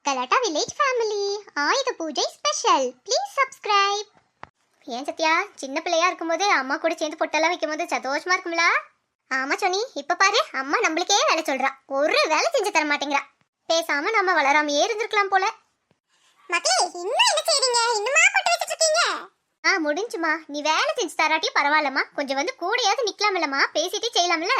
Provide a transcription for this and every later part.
கலாட்டா village family ஆயுத பூஜை ஸ்பெஷல். Please subscribe. ஏன் சத்யா, சின்ன பிள்ளையா இருக்கும்போது அம்மா கூட சேர்ந்து பொட்டெல்லாம் வைக்கும்போது சந்தோஷமா இருக்கும்ல? ஆமா சொன்னி, இப்ப பாரு அம்மா நம்மளுக்கே வேலை சொல்றா, ஒரு வேலை செஞ்சு தர மாட்டேங்கிறா. பேசாம நம்ம வளராமையே இருந்திருக்கலாம் போல. மக்களே, இன்னும் என்ன செய்றீங்க? இன்னுமா பொட்டு வச்சிட்டு இருக்கீங்க? முடிஞ்சுமா. நீ வேலை செஞ்சு தராட்டி பரவாயில்லம்மா, கொஞ்சம் வந்து கூடையாவது நிக்கலாம்லம்மா, பேசிட்டே செய்யலாம்ல.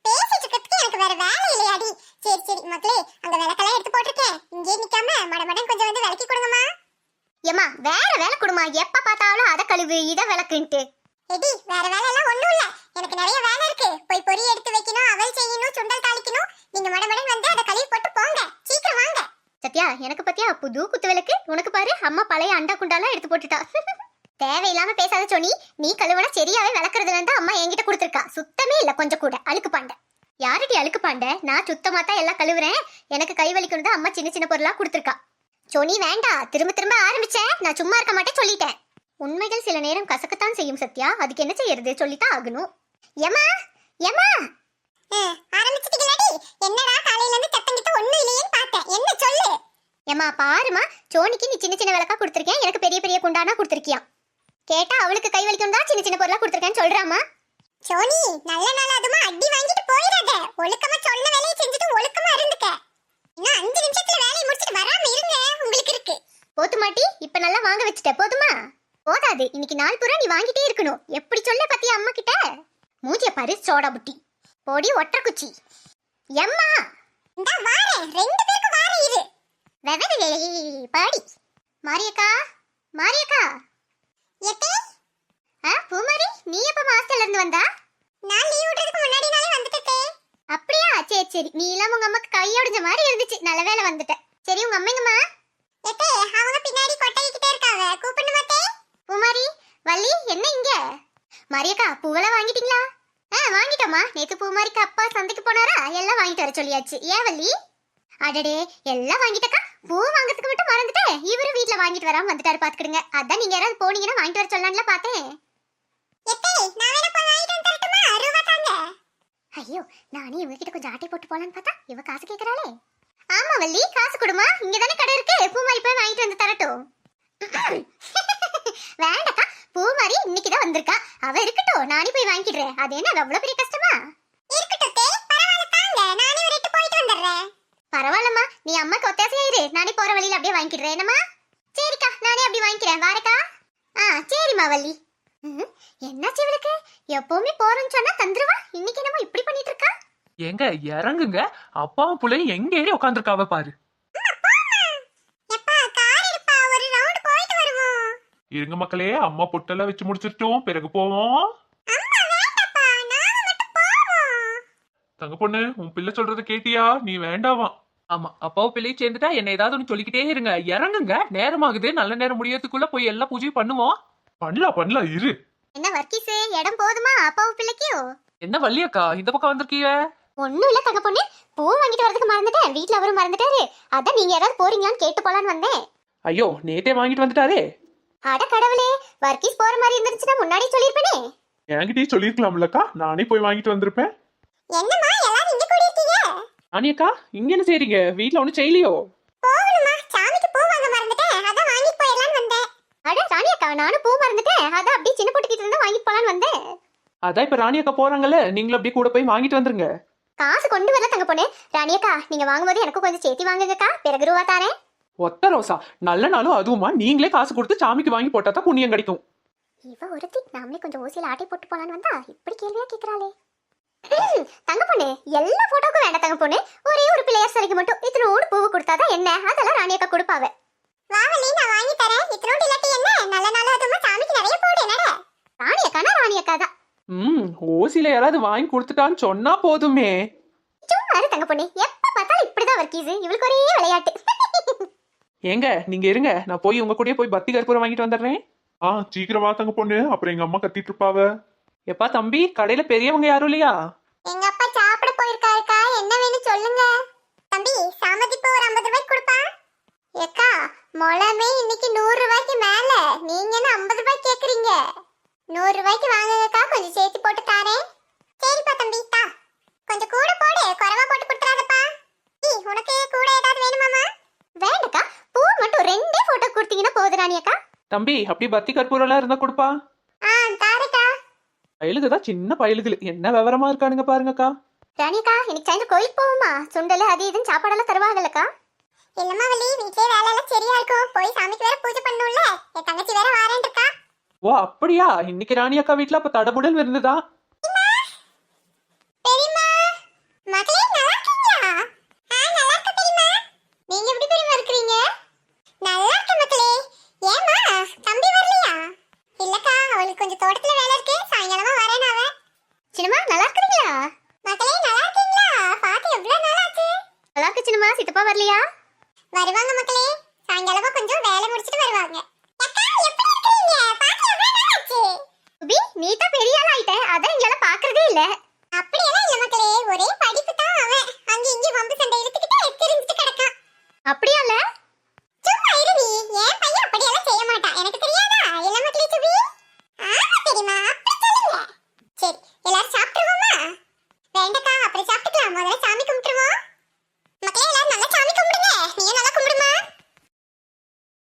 பேசிட்டு இருக்கிறதுக்கு எனக்கு வேற வேலை இல்லையாடி. சரி சரி மக்களே, அங்க விளக்கெல்லாம் எடுத்து போட்டிருக்கேன், இங்கே நிக்காம மடமடன் கொஞ்சம் வந்து விளக்கி கொடுங்கம்மா. ஏமா வேற வேலை கொடுமா, எப்ப பார்த்தாலும் அத கழுவு இத விளக்குன்ட்டு. எடி வேற வேலை எல்லாம் ஒண்ணும் இல்ல, எனக்கு நிறைய வேலை இருக்கு. போய் பொரி எடுத்து வைக்கணும், அவல் செய்யணும், சுண்டல் தாளிக்கணும். நீங்க மடமடன் வந்து அத கழுவி போட்டு போங்க, சீக்கிரம் வாங்க. சத்யா, எனக்கு பத்தியா புது குத்து விளக்கு? உனக்கு பாரு அம்மா பழைய அண்டா குண்டாலாம் எடுத்து போட்டுட்டா. தேவையில்லாம பேசாத சொன்னி, நீ கழுவுனா சரியாவே விளக்குறதுல இருந்தா அம்மா என்கிட்ட கொடுத்துருக்கா. சுத்தமே இல்ல கொஞ்சம் கூட. அழுக்கு பாண்ட யாருடி அழுக்கு பாண்ட? நான் சுத்தமா தான் எல்லாம் கழுவுறேன். எனக்கு கை வலிக்கணும் தான் அம்மா சின்ன சின்ன பொருளா கொடுத்துருக்கா. சொனி வேண்டா, திரும்ப திரும்ப ஆரம்பிச்ச, நான் சும்மா இருக்க மாட்டேன் சொல்லிட்டேன். உண்மைகள் சில நேரம் கசக்கத்தான் செய்யும் சத்யா, அதுக்கு என்ன செய்யறது, சொல்லித்தான் ஆகணும். ஏமா ஏமா ஆரம்பிச்சிட்டீங்களாடி? என்னடா காலையில இருந்து சத்தங்கிட்ட ஒண்ணும் இல்லையேன்னு பார்த்தேன், என்ன சொல்லு. ஏமா பாருமா, சோனிக்கு நீ சின்ன சின்ன விளக்கா கொடுத்துருக்கேன், எனக்கு பெரிய பெரிய குண்டானா கொடுத்துருக்கியா. கேட்டா அவளுக்கு கை வலிக்கும் தான் சின்ன சின்ன பொருளா கொடுத்துருக்கேன்னு சொல்றாமா. சோனி நல்ல நாள் அதுமா அடி வாங்கிட்டு போயிடாத, ஒழுக்கமா சொன்ன வேலையை செஞ்சுட்டு ஒழுக்கமா இருந்துக்க. இன்னும் 5 நிமிஷத்துல வேலையை முடிச்சிட்டு வராம இருங்க, உங்களுக்கு இருக்கு. போத்து மாட்டி, இப்ப நல்லா வாங்க வச்சுட்ட, போதுமா? போதாது, இன்னைக்கு நாள் பூரா நீ வாங்கிட்டே இருக்கணும். எப்படி சொல்ல பத்தியா அம்மா கிட்ட? மூஞ்சிய பாரு சோடா புட்டி, போடி ஒற்ற குச்சி. எம்மா இந்த வாரேன், 2 பேருக்கு வாரே இரு. வெவனே பாடி. மாரியக்கா, மாரியக்கா. எத்தே பூமாரி, நீ எப்ப ஹாஸ்டல்ல இருந்து வந்தா? நான் லீவ் விடுறதுக்கு முன்னாடி நாளே வந்துட்டே. அப்படியா? சரி சரி, நீ இல்லாம உங்க அம்மாக்கு கையோடஞ்ச மாதிரி இருந்துச்சு, நல்ல வேளை வந்துட்ட. சரி உங்க அம்மைங்கம்மா? எத்தே அவங்க பின்னாடி கொட்டைக்கிட்டே இருக்காங்க, கூப்பிடு மாட்டே. பூமாரி, வள்ளி என்ன இங்க? மாரியக்கா பூவெல்லாம் வாங்கிட்டீங்களா? வாங்கிட்டோமா. நேத்து பூமாரிக்கு அப்பா சந்தைக்கு போனாரா, எல்லாம் வாங்கிட்டு வர சொல்லியாச்சு. ஏன் வள்ளி? அடடே எல்லாம் வாங்கிட்டக்கா, பூ வாங்குறதுக்கு மட்டும் மறந்துட்டேன். இவரு வீட்ல வாங்கிட்டு வராம வந்துட்டாரு பாத்துக்கிடுங்க. அதான் நீங்க யாராவது போனீங்கன்னா வாங்கிட்டு வர சொல்லலாம்ல பார்த்தேன். ஐயோ, நானே இவகிட்ட கொஞ்சம் ஆட்டை போட்டு போலான்னு பார்த்தா இவ காசு கேக்குறாளே. ஆமா வள்ளி, காசு கொடுமா, இங்க தானே கடை இருக்கு, பூமாரி போய் வாங்கிட்டு வந்து தரட்டும். வேண்டக்கா, பூமாரி இன்னைக்குதான் வந்திருக்கா, அவ இருக்கட்டும், நானே போய் வாங்கிடுறேன். அது என்ன அவ்வளவு பெரிய கஷ்டமா? பரவாயில்லம்மா, நீ அம்மாக்கு ஒத்தாசையா இரு, நானே போற வழியில அப்படியே வாங்கிடுறேன். என்னம்மா? சரிக்கா, நானே அப்படி வாங்கிக்கிறேன், வாரக்கா. சரிம்மா வள்ளி. என்னாச்சு இவளுக்கு? எப்பவுமே போறேன்னு சொன்னா தந்துருவா, இன்னைக்கு என்னமோ இப்படி பண்ணிட்டு இருக்கா. எங்க இறங்குங்க, அப்பாவும் பிள்ளையும் எங்க ஏறி உட்காந்துருக்காவ பாரு. இருங்க மக்களே, அம்மா பொட்டெல்லாம் வச்சு முடிச்சிட்டோம், பிறகு போவோம். தங்க பொண்ணு, உன் பிள்ளை சொல்றது கேட்டியா? நீ வேண்டாவா? ஆமா, அப்பாவும் பிள்ளையும் சேர்ந்துட்டா என்ன ஏதாவது ஒண்ணு சொல்லிக்கிட்டே இருங்க. இறங்குங்க, நேரமாகுது, நல்ல நேரம் முடியறதுக்குள்ள போய் எல்லா பூஜையும் பண்ணுவோம். பண்ணலாம் இரு. என்ன வர்க்கீஸ், இடம் போதுமா அப்பாவும் பிள்ளைக்கும்? என்ன வள்ளியக்கா இந்த பக்கம் வந்திருக்கீங்க? ஒண்ணும் இல்ல தங்க பொண்ணு, பூ வாங்கிட்டு வரதுக்கு மறந்துட்டேன், வீட்ல அவரும் மறந்துட்டாரு. அதான் நீங்க யாராவது போறீங்களான்னு கேட்டு போலான்னு வந்தேன். ஐயோ, நேத்தே வாங்கிட்டு வந்துட்டாரே. அட கடவுளே, வர்க்கீஸ் போற மாதிரி இருந்துச்சுன்னா முன்னாடி சொல்லிருப்பேனே. என்கிட்டயே சொல்லிருக்கலாம்லக்கா, நானே போய் வாங்கிட்டு வந்திருப்பேன். என்னம்மா எல்லாரும் இங்க கூடி இருக்கீங்க? அனியக்கா, இங்க என்ன செய்றீங்க? வீட்ல ஒண்ணும் செய்யலையோ? போகணுமா, சாமிக்கு பூ வாங்க மறந்துட்டேன், அதான் வாங்கிட்டு போயிடலான்னு வந்தேன். அட ராணியக்கா, நானும் பூ மறந்துட்டேன், அதான் அப்படியே சின்ன பொட்டுக்கிட்டு இருந்தா வாங்கிட்டு போலான்னு வந்தேன். அதான் இப்ப ராணியக்கா போறாங்கல்ல, நீங்களும் அப்படியே கூட போய் வாங்கிட்டு வந்துருங்க. காசு கொண்டு வரல தங்க பொண்ணு. ராணியக்கா, நீங்க வாங்கும்போது எனக்கு கொஞ்சம் சேர்த்தி வாங்குங்கக்கா, பிறகு ரூபா தாரேன். ஒத்த ரோசா, நல்ல நாளும் அதுவுமா நீங்களே காசு கொடுத்து சாமிக்கு வாங்கி போட்டா தான் புண்ணியம் கிடைக்கும். இவ ஒருத்தி நாமளே கொஞ்சம் ஓசியில ஆட்டை போட்டு போலான்னு வந்தா இப்படி கேள்வியா கேக்குறாளே. தங்க பொண்ணு, எல்லா போட்டோக்கும் வேண்டாம் தங்க பொண்ணு, ஒரே ஒரு பிள்ளையார் சிலைக்கு மட்டும் இத்தனோடு பூவு கொடுத்தாதான் என்ன, அதெல்லாம் ராணியக்கா கொடுப்பாவ. வாவலி, நான் வாங்கி தரேன், இத்தனோடு இல்லாட்டி என்ன, நல்ல நாள் அதுமா சாமிக்கு நிறைய போடு. என்னடா ராணியக்கானா? ராணியக்கா தான். ஓசில யாராவது வாங்கி கொடுத்துட்டான்னு சொன்னா போதுமே. சும்மா இரு தங்க பொண்ணு, எப்ப பார்த்தாலும் இப்படிதான் வர்க்கீஸ், இவளுக்கு ஒரே விளையாட்டு. ஏங்க நீங்க இருங்க, நான் போய் உங்க கூடயே போய் பத்தி கற்பூரம் வாங்கிட்டு வந்துடுறேன். சீக்கிரம் வா தங்க பொண்ணு, அப்புறம் எங்க அம்மா கத்திட்டு இருப்பாவ. எப்பா தம்பி, கடையில பெரியவங்க யாரும் இல்லையா? எங்க அப்பா சாப்பிட போயிருக்காருக்கா, என்ன வேணும் சொல்லுங்க. தம்பி, சாமதிப்பு ஒரு 50 ரூபாய்க்கு கொடுப்பா. ஏக்கா, மொளமே இன்னைக்கு 100 ரூபாய்க்கு மேல, நீங்க என்ன 50 ரூபாய் கேக்குறீங்க? 100 ரூபாய்க்கு வாங்குங்கக்கா, கொஞ்சம் சேர்த்து போட்டு தாரேன். சரிப்பா தம்பி, தா கொஞ்சம் கூட போடு, குறைவா போட்டு கொடுத்துறாதப்பா. உனக்கு கூட ஏதாவது வேணுமாமா? ராணி அக்கா. தம்பி அப்படி பத்தி கற்பூரம் எல்லாம் இருந்தா கொடுப்பா. தாரேக்கா. பயலுக்கு தான் சின்ன பயலுகள் என்ன விவரமா இருக்கானுங்க பாருங்கக்கா. ராணி அக்கா, இன்னைக்கு சாயந்தரம் கோயிலுக்கு போவோமா? சுண்டல் அது இதுன்னு சாப்பாடெல்லாம் தருவாங்கல்லக்கா? இல்லம்மா வள்ளி, வீட்லயே வேலை எல்லாம் சரியா இருக்கும். போய் சாமிக்கு வேற பூஜை பண்ணணும்ல. என் தங்கச்சி வேற வாரேன் இருக்கா. ஓ அப்படியா? இன்னைக்கு ராணி அக்கா வீட்டுல அப்ப தடபுடல் இருந்துதா? பெரியம்மா, மகளே நல்லா இருக்கீங்களா? நல்லா இருக்க பெரியம்மா. நீங்க எப்படி பெரியம்மா இருக்கீங்க? நல்லா இருக்க மக்களே. ஏம்மா தம்பி வரலையா? இல்லக்கா, அவளுக்கு கொஞ்சம் தோட்டத்துல வேலை இருக்கு. சாயங்காலமா வரேன் அவ. சின்னம்மா நல்லா இருக்கீங்களா? மக்களே நல்லா இருக்கீங்களா? பாத்து எவ்வளவு நாள் ஆச்சு? நல்லா இருக்கு சின்னம்மா. சித்தப்பா வரலையா? வருவாங்க மக்களே. சாயங்காலமா கொஞ்சம் வேலை முடிச்சிட்டு வருவாங்க. அக்கா எப்படி இருக்கீங்க? பாத்து எவ்வளவு நாள் ஆச்சு? சுபி, நீ தான் பெரிய ஆள் ஆயிட்ட. அதான் எங்களால பாக்குறதே இல்ல. அப்படியெல்லாம் இல்ல மக்களே, ஒரே படிப்பு தான் அவன். அங்க இங்க வம்பு சண்டை இழுத்துக்கிட்டு தெரிஞ்சுட்டு கிடக்கான். அப்படியா இல்ல?